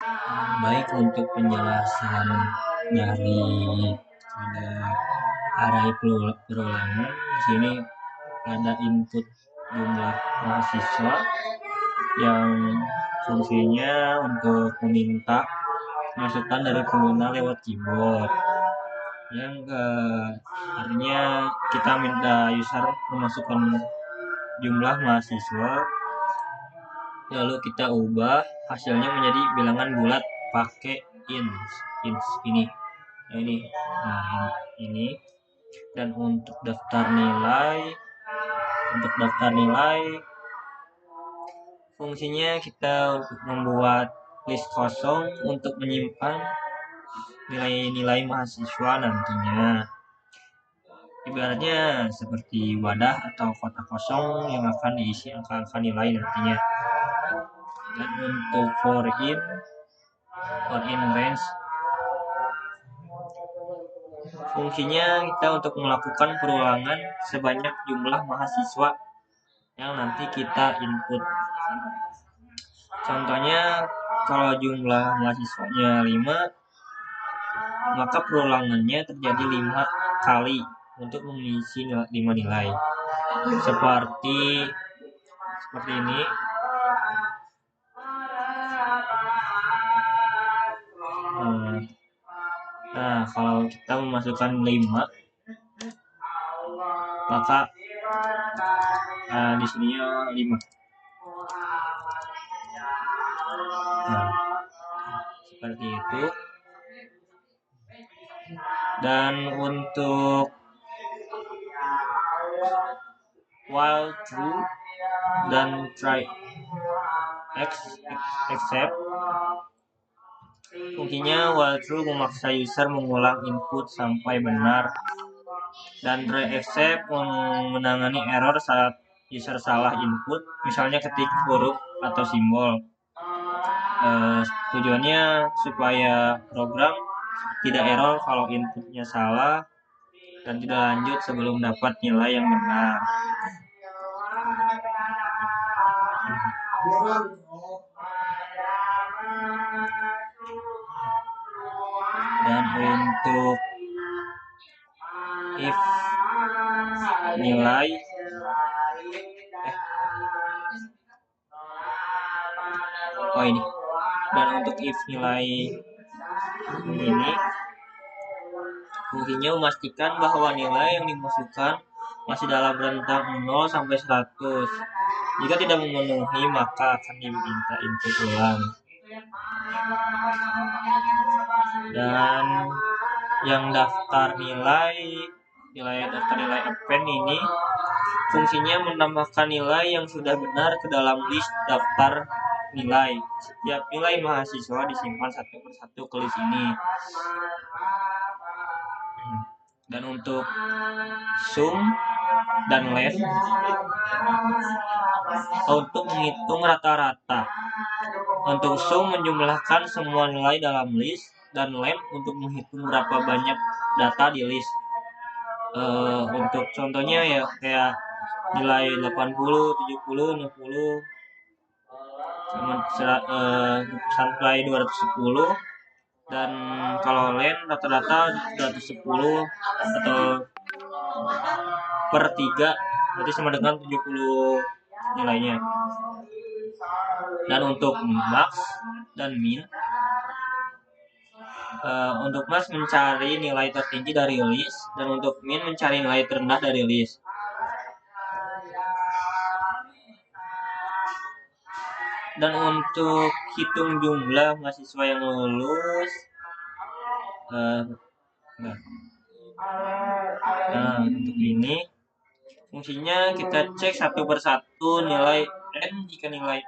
Baik, untuk penjelasan dari kode array perulangan, di sini ada input jumlah mahasiswa yang fungsinya untuk meminta masukan dari pengguna lewat keyboard. Yang artinya kita minta user memasukkan jumlah mahasiswa, lalu kita ubah hasilnya menjadi bilangan bulat pakai int ini. Ini. Dan untuk daftar nilai fungsinya kita untuk membuat list kosong untuk menyimpan nilai-nilai mahasiswa nantinya. Ibaratnya seperti wadah atau kotak kosong yang akan diisi angka-angka nilai nantinya. Dan untuk for in range, fungsinya kita untuk melakukan perulangan sebanyak jumlah mahasiswa yang nanti kita input. Contohnya, kalau jumlah mahasiswanya 5, maka perulangannya terjadi 5 kali untuk mengisi 5 nilai. Seperti ini. Nah, kalau kita memasukkan 5, maka di sini 5. Nah, seperti itu. Dan untuk while true dan try except, fungsinya while true memaksa user mengulang input sampai benar, dan try except menangani error saat user salah input, misalnya ketik huruf atau simbol. Tujuannya supaya program tidak error kalau inputnya salah dan tidak lanjut sebelum dapat nilai yang benar. Dan untuk if nilai dan untuk if nilai ini fungsinya memastikan bahwa nilai yang dimasukkan masih dalam rentang 0 sampai 100. Jika tidak memenuhi, maka akan diminta input ulang. Dan yang daftar nilai append ini fungsinya menambahkan nilai yang sudah benar ke dalam list daftar nilai. Setiap nilai mahasiswa disimpan satu persatu ke list ini. Dan untuk sum dan len untuk menghitung rata-rata. Untuk sum menjumlahkan semua nilai dalam list, dan len untuk menghitung berapa banyak data di list. Untuk contohnya ya kayak nilai 80, 70, 60 sampai 210. Dan kalau len rata-rata 210 atau per 3, berarti sama dengan 70 nilainya. Dan untuk max dan min, untuk max mencari nilai tertinggi dari list, dan untuk min mencari nilai terendah dari list. Dan untuk hitung jumlah mahasiswa yang lulus, untuk ini fungsinya kita cek satu persatu nilai n. Jika nilai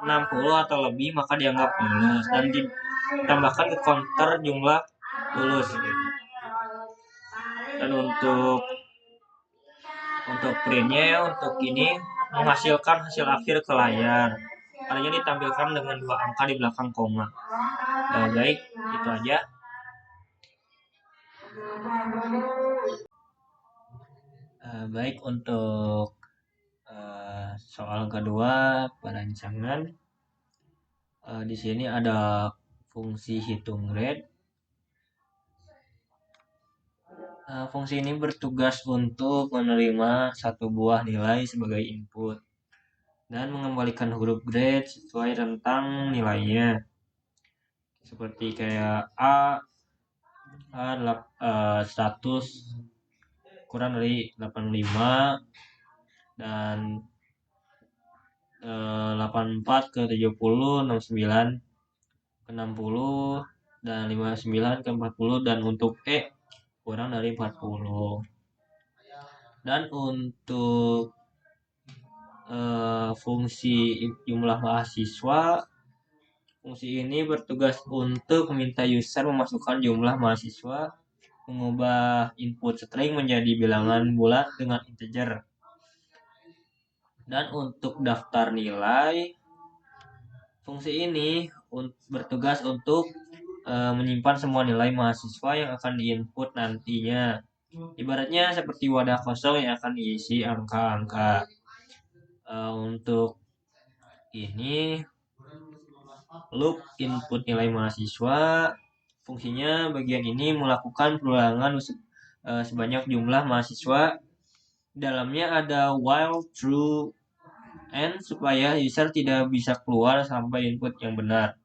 60 atau lebih maka dianggap lulus, dan ditambahkan ke counter jumlah lulus. Dan untuk printnya, untuk ini menghasilkan hasil akhir ke layar. Artinya ditampilkan dengan 2 angka di belakang koma. Baik, itu aja. Baik, untuk soal kedua perancangan, di sini ada fungsi hitung grade. Fungsi ini bertugas untuk menerima satu buah nilai sebagai input dan mengembalikan huruf grade sesuai rentang nilainya. Seperti kayak A 100 kurang dari 85 dan 84 ke 70, 69 ke 60 dan 59 ke 40 dan untuk E kurang dari 40. Dan untuk fungsi jumlah mahasiswa, fungsi ini bertugas untuk meminta user memasukkan jumlah mahasiswa, mengubah input string menjadi bilangan bulat dengan integer. Dan untuk daftar nilai, fungsi ini bertugas untuk menyimpan semua nilai mahasiswa yang akan diinput nantinya. Ibaratnya seperti wadah kosong yang akan diisi angka-angka. Untuk ini, loop input nilai mahasiswa, fungsinya bagian ini melakukan perulangan sebanyak jumlah mahasiswa. Dalamnya ada while, true, and supaya user tidak bisa keluar sampai input yang benar.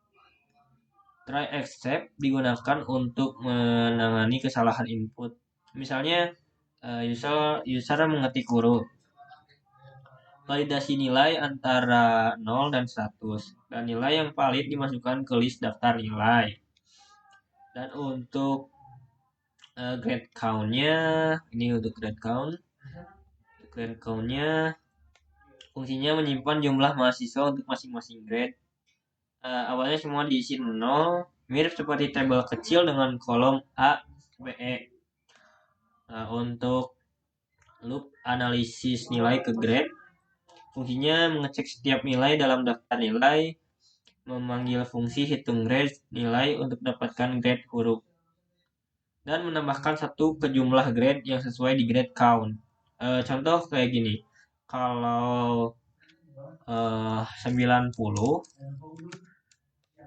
Try except digunakan untuk menangani kesalahan input. Misalnya user mengetik huruf. Validasi nilai antara 0 dan 100 dan nilai yang valid dimasukkan ke list daftar nilai. Dan untuk grade count-nya, ini untuk grade count. Grade count-nya fungsinya menyimpan jumlah mahasiswa untuk masing-masing grade. Awalnya semua diisi 0, mirip seperti tabel kecil dengan kolom A, B, E. Untuk loop analisis nilai ke grade, fungsinya mengecek setiap nilai dalam daftar nilai, memanggil fungsi hitung grade nilai untuk dapatkan grade huruf, dan menambahkan satu ke jumlah grade yang sesuai di grade count. Contoh kayak gini, kalau 90,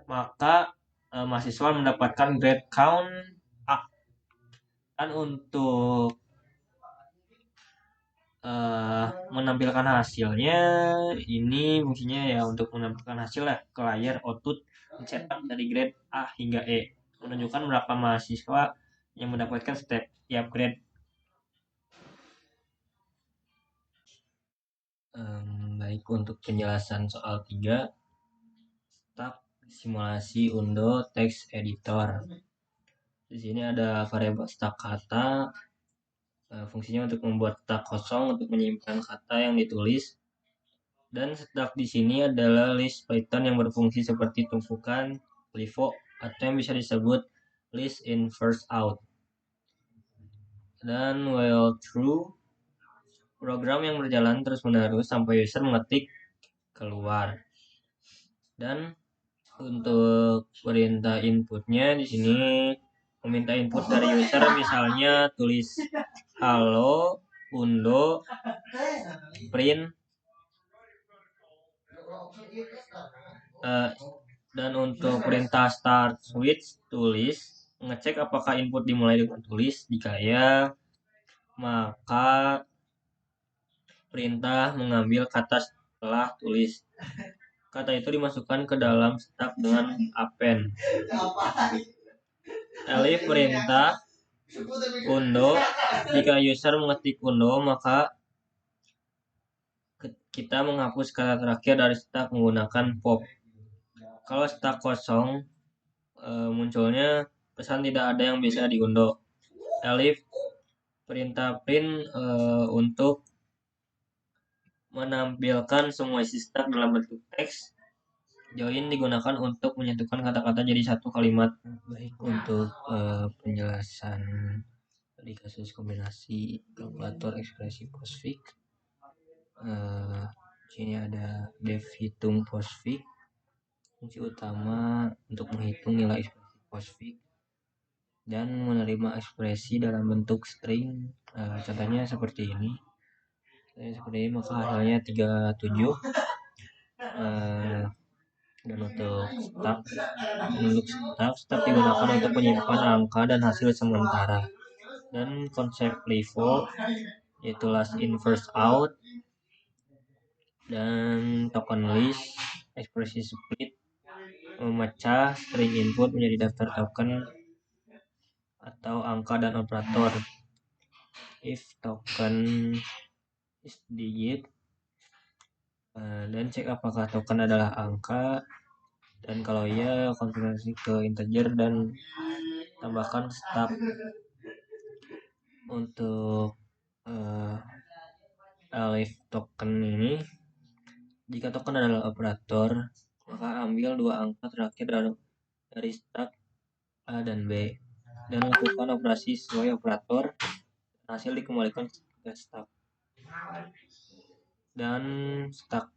maka mahasiswa mendapatkan grade count A. Dan untuk menampilkan hasilnya, ini fungsinya ya untuk menampilkan hasil ke layar output mencetak dari grade A hingga E, menunjukkan berapa mahasiswa yang mendapatkan setiap grade. Baik, untuk penjelasan soal 3, stack simulasi Undo text editor. Di sini ada variabel stack kata. Fungsinya untuk membuat stack kosong untuk menyimpan kata yang ditulis. Dan stack di sini adalah list Python yang berfungsi seperti tumpukan LIFO atau yang bisa disebut list in first out. Dan while true, program yang berjalan terus-menerus sampai user mengetik keluar. Dan untuk perintah inputnya di sini meminta input dari user, misalnya tulis halo, undo, print, dan untuk perintah start switch tulis, mengecek apakah input dimulai dengan tulis. Jika ya, maka perintah mengambil kata setelah tulis. Kata itu dimasukkan ke dalam stack dengan append. Elif perintah undo. Jika user mengetik undo, maka kita menghapus kata terakhir dari stack menggunakan pop. Kalau stack kosong, munculnya pesan tidak ada yang bisa diundo. Elif perintah print untuk menampilkan semua isi stack dalam bentuk teks. Join digunakan untuk menyatukan kata-kata jadi satu kalimat. Baik, untuk penjelasan dari kasus kombinasi kalkulator ekspresi postfix. Sini ada def hitung postfix. Fungsi utama untuk menghitung nilai ekspresi postfix dan menerima ekspresi dalam bentuk string. Contohnya seperti ini. Maka hasilnya 37. Dan untuk stuck digunakan untuk menyimpan angka dan hasil sementara. Dan konsep LIFO yaitu last in first out, dan token list, ekspresi split, memecah string input menjadi daftar token atau angka dan operator. If token is digit, dan cek apakah token adalah angka, dan kalau iya konversi ke integer dan tambahkan stub. Untuk alif token ini, jika token adalah operator, maka ambil dua angka terakhir dari stub A dan B dan lakukan operasi sesuai operator, hasil dikembalikan ke stub. Dan stack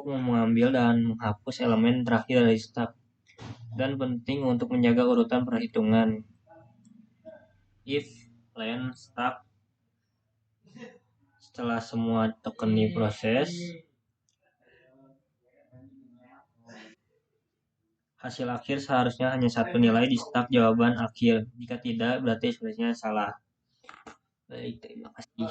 mengambil dan menghapus elemen terakhir dari stub, dan penting untuk menjaga urutan perhitungan. If len stub, setelah semua token diproses, hasil akhir seharusnya hanya satu nilai di stub jawaban akhir. Jika tidak, berarti ekspresinya salah. Baik, terima kasih.